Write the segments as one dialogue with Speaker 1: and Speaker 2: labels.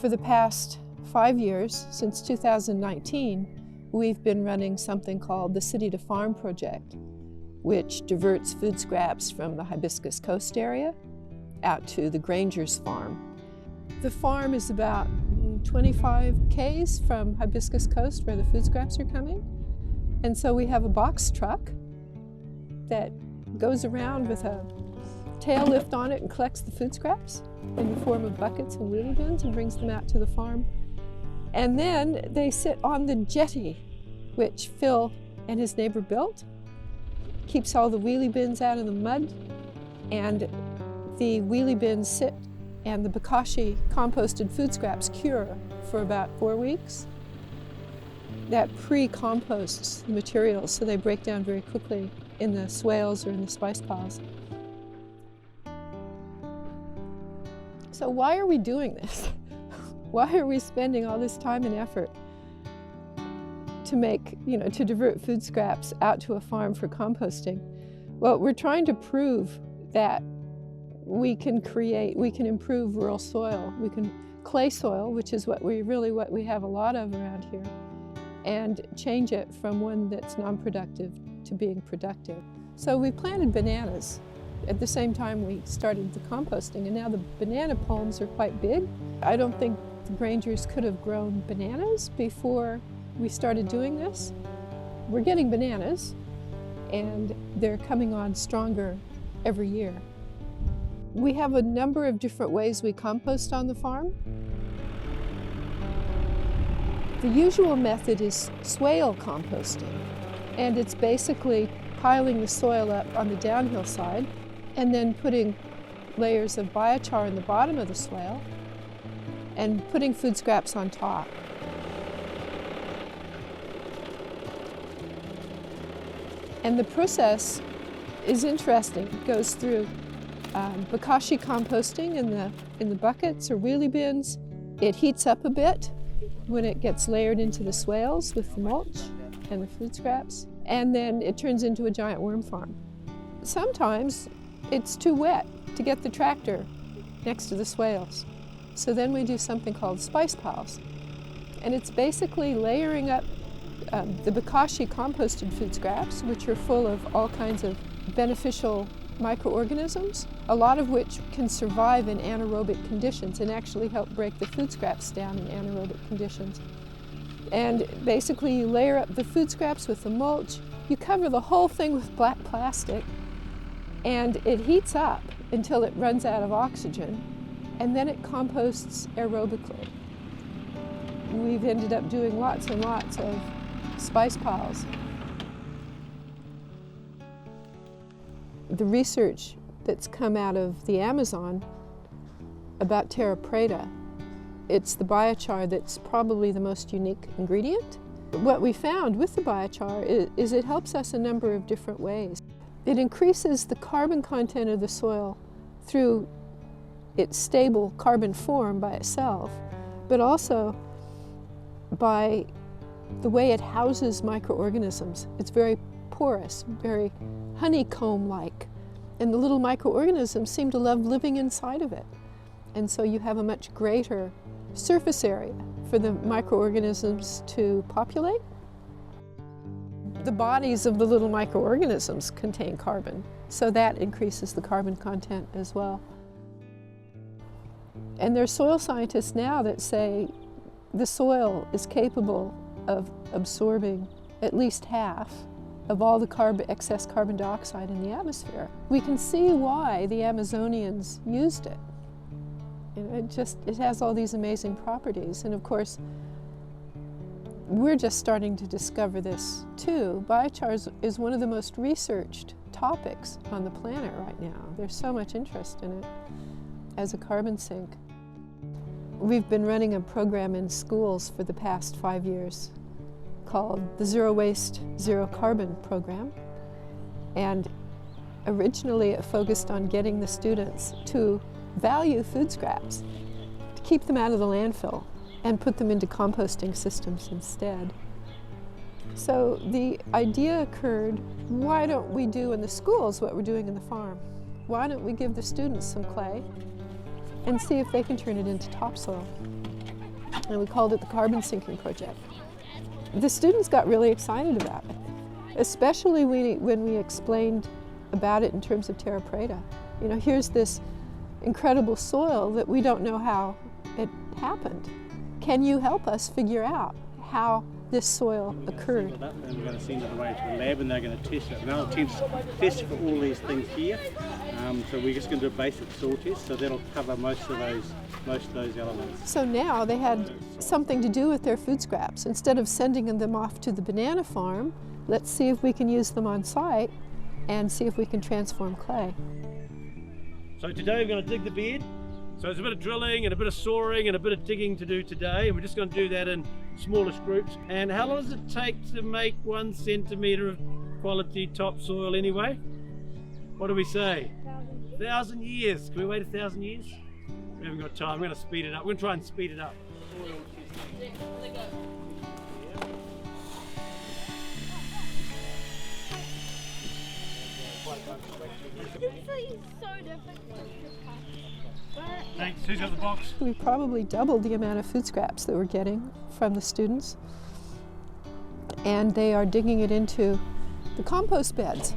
Speaker 1: For the past 5 years, since 2019, we've been running something called the City to Farm project, which diverts food scraps from the Hibiscus coast area out to the Graingers farm. The farm is about 25 k's from Hibiscus coast where the food scraps are coming. And so we have a box truck that goes around with a tail lift on it and collects the food scraps in the form of buckets and wheelie bins and brings them out to the farm. And then they sit on the jetty, which Phil and his neighbor built. Keeps all the wheelie bins out of the mud, and the wheelie bins sit and the bokashi composted food scraps cure for about 4 weeks. That pre-composts the materials so they break down very quickly in the swales or in the spice piles. So why are we doing this? Why are we spending all this time and effort to to divert food scraps out to a farm for composting? Well, we're trying to prove that we can improve rural soil. We can clay soil, which is what we have a lot of around here, and change it from one that's non-productive to being productive. So we planted bananas at the same time we started the composting, and now the banana palms are quite big. I don't think the Graingers could have grown bananas before we started doing this. We're getting bananas, and they're coming on stronger every year. We have a number of different ways we compost on the farm. The usual method is swale composting, and it's basically piling the soil up on the downhill side and then putting layers of biochar in the bottom of the swale and putting food scraps on top. And the process is interesting. It goes through bokashi composting in the buckets or wheelie bins. It heats up a bit when it gets layered into the swales with the mulch and the food scraps, and then it turns into a giant worm farm. Sometimes it's too wet to get the tractor next to the swales. So then we do something called spice piles. And it's basically layering up the bokashi composted food scraps, which are full of all kinds of beneficial microorganisms, a lot of which can survive in anaerobic conditions and actually help break the food scraps down in anaerobic conditions. And basically you layer up the food scraps with the mulch, you cover the whole thing with black plastic, and it heats up until it runs out of oxygen, and then it composts aerobically. We've ended up doing lots and lots of spice piles. The research that's come out of the Amazon about terra preta, it's the biochar that's probably the most unique ingredient. What we found with the biochar is it helps us a number of different ways. It increases the carbon content of the soil through its stable carbon form by itself, but also by the way it houses microorganisms. It's very porous, very honeycomb-like, and the little microorganisms seem to love living inside of it. And so you have a much greater surface area for the microorganisms to populate. The bodies of the little microorganisms contain carbon, so that increases the carbon content as well. And there's soil scientists now that say the soil is capable of absorbing at least half of all the excess carbon dioxide in the atmosphere. We can see why the Amazonians used it. It has all these amazing properties, and of course we're just starting to discover this too. Biochar is one of the most researched topics on the planet right now. There's so much interest in it as a carbon sink. We've been running a program in schools for the past 5 years called the Zero Waste, Zero Carbon program. And originally it focused on getting the students to value food scraps, to keep them out of the landfill and put them into composting systems instead. So the idea occurred, why don't we do in the schools what we're doing in the farm? Why don't we give the students some clay and see if they can turn it into topsoil? and we called it the Carbon Sinking Project. The students got really excited about it, especially when we explained about it in terms of terra preta. You know, here's this incredible soil that we don't know how it happened. Can you help us figure out how this soil occurred?
Speaker 2: And we're going to send it away to the lab and they're going to test it. And they'll test for all these things here. So we're just going to do a basic soil test, so that'll cover most of those elements.
Speaker 1: So now they had something to do with their food scraps. Instead of sending them off to the banana farm, let's see if we can use them on site and see if we can transform clay.
Speaker 3: So today we're going to dig the bed. So there's a bit of drilling and a bit of sawing and a bit of digging to do today, and we're just going to do that in smallest groups. And how long does it take to make 1 centimetre of quality topsoil anyway? What do we say? 1,000 years. Can we wait 1,000 years? We haven't got time. We're going to speed it up. We're going to try and speed it up. Thanks. Who's got the box?
Speaker 1: We probably doubled the amount of food scraps that we're getting from the students, and they are digging it into the compost beds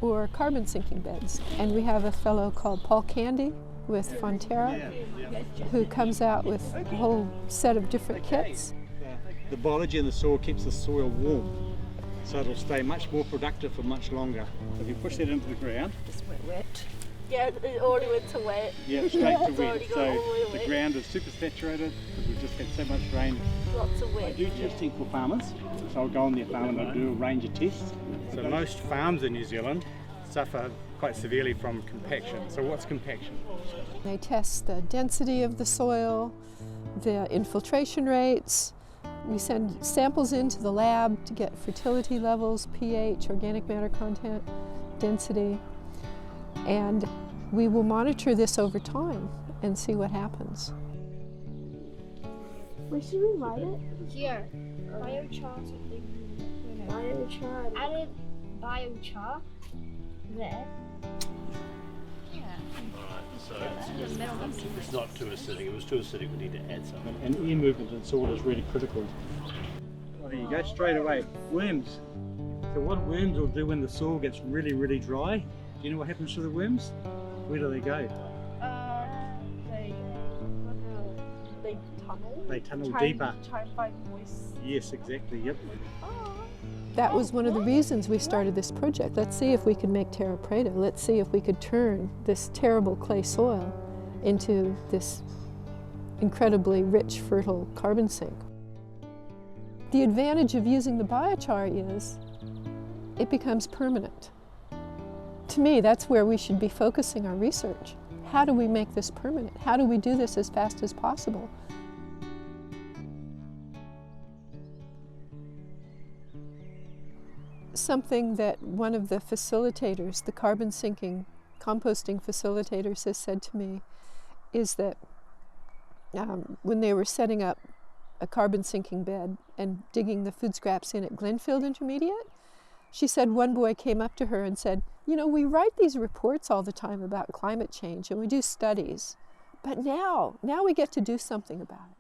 Speaker 1: or carbon sinking beds. And we have a fellow called Paul Candy with Fonterra who comes out with a whole set of different kits.
Speaker 2: The biology in the soil keeps the soil warm, so it'll stay much more productive for much longer. So if you push that into the ground,
Speaker 4: Just wet. Yeah, it already went to wet.
Speaker 2: yeah, straight to
Speaker 4: It's
Speaker 2: wet.
Speaker 4: already got
Speaker 2: So
Speaker 4: all the way
Speaker 2: the
Speaker 4: wet.
Speaker 2: ground is super saturated because we've just had so much rain.
Speaker 4: Lots of
Speaker 2: I
Speaker 4: wet.
Speaker 2: do testing for farmers, so I'll go on their farm and I'll do a range of tests. So most farms in New Zealand suffer quite severely from compaction. So what's compaction?
Speaker 1: They test the density of the soil, the infiltration rates. We send samples into the lab to get fertility levels, pH, organic matter content, density, and we will monitor this over time and see what happens.
Speaker 4: Where should we write it?
Speaker 5: Here, biochar something.
Speaker 4: Biochar.
Speaker 5: Added biochar there.
Speaker 3: So it's not too acidic. If it was too acidic, we need to add something.
Speaker 2: And air movement in soil is really critical. Oh, there you go, straight away. Worms. So what worms will do when the soil gets really, really dry, do you know what happens to the worms? Where do they go?
Speaker 4: They tunnel.
Speaker 2: They tunnel
Speaker 4: Try
Speaker 2: deeper.
Speaker 4: And, try and find moist.
Speaker 2: Yes, exactly, yep.
Speaker 1: That was one of the reasons we started this project. Let's see if we could make terra preta. Let's see if we could turn this terrible clay soil into this incredibly rich, fertile carbon sink. The advantage of using the biochar is it becomes permanent. To me, that's where we should be focusing our research. How do we make this permanent? How do we do this as fast as possible? Something that one of the facilitators, the carbon sinking composting facilitators, has said to me is that when they were setting up a carbon sinking bed and digging the food scraps in at Glenfield Intermediate, she said one boy came up to her and said, you know, we write these reports all the time about climate change and we do studies, but now we get to do something about it.